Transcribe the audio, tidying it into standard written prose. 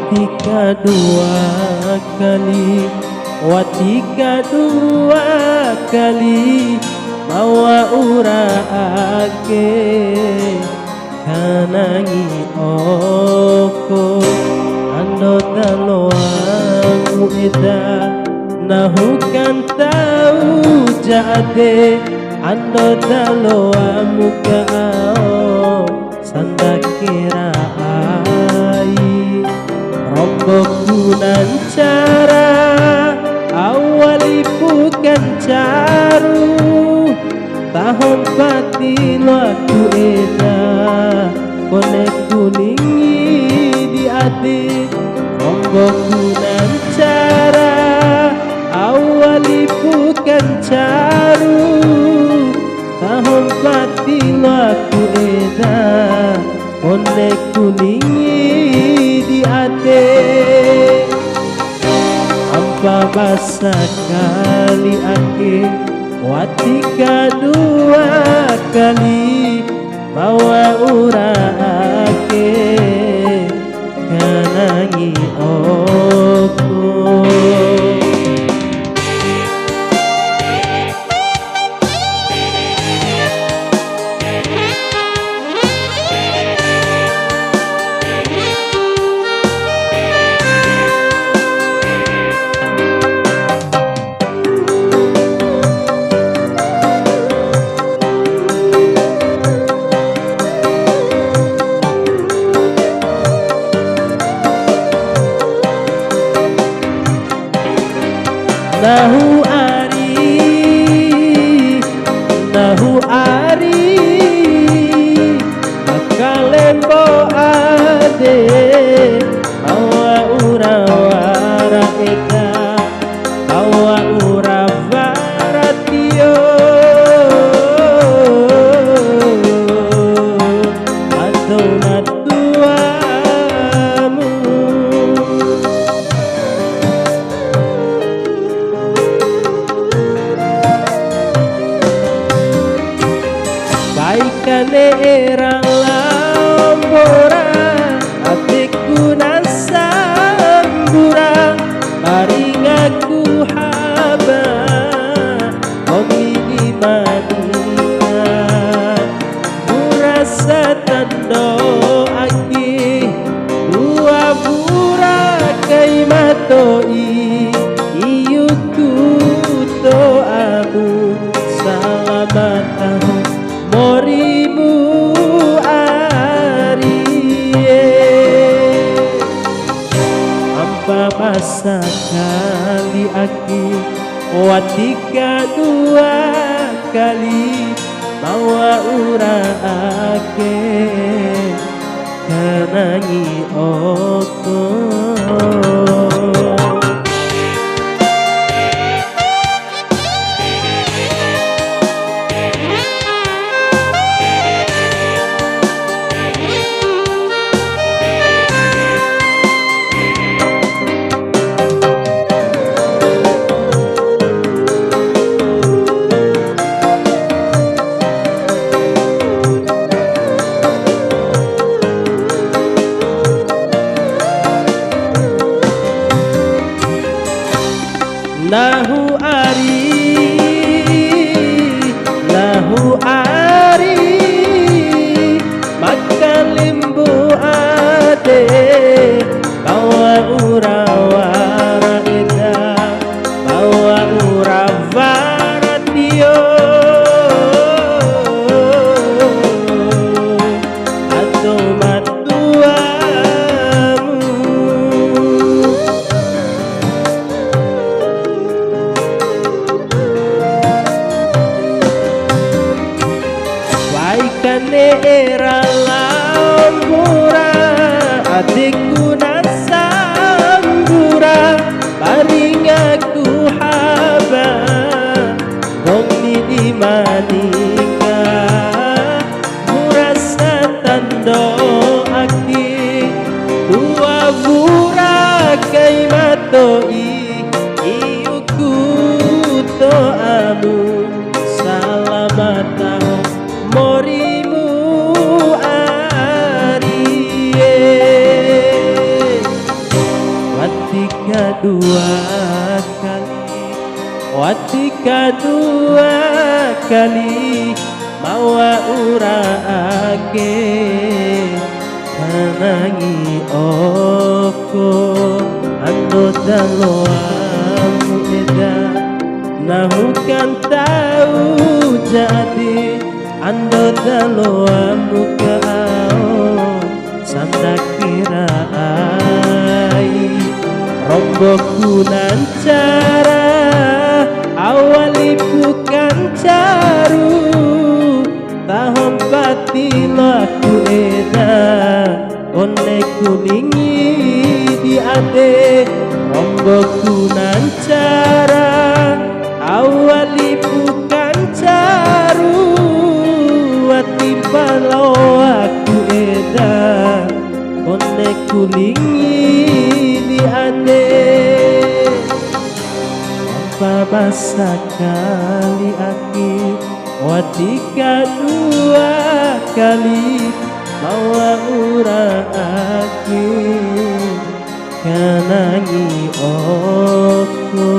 Watika dua kali, watika dua kali mawa uraake kanangi oko ando taloangu eda nahukan tahu jade ando taloamu kau sanda kira ai romboku nan cara awali bukan caru tahun pati lo aku eda kone kuningi di ati romboku nan cara awali bukan caru tahun pati lo aku eda kone kuningi di ati ampa basa kali ake watika dua kali bawa uraake kanangi oko Nahu ari makalembo ade bawa urawara eka bawa urawara tio atau natuamu baikane era lambora hatiku nasambura paring aku haba omini madina murasa tando aki dua bura kai matoi iyuku to amu selamat tahun morimu ariye ampa masa kali aki watika dua kali bawa uraake kanangi oko Lahu ari maka limbu ade bawa urawara eda bawa urawara tio atau matuamu baikane era lambura adikku nasambura paring aku haba omni di manika murasa tando aki dua bura kai matoi iyuku to amu selamat tahun morimu ariye watika dua kali mawa uraake kanangi oko ando daloamu eda nahukan tahu jadi ando daloamu kau sandak kirai romboku nancara awali bukan caru tahom patilaku eda one kuningi di ade romboku nancara awali bukan caru wati balau aku eda one kuningi di ade basa kali aki watika dua kali mawa ura aki kanangi oko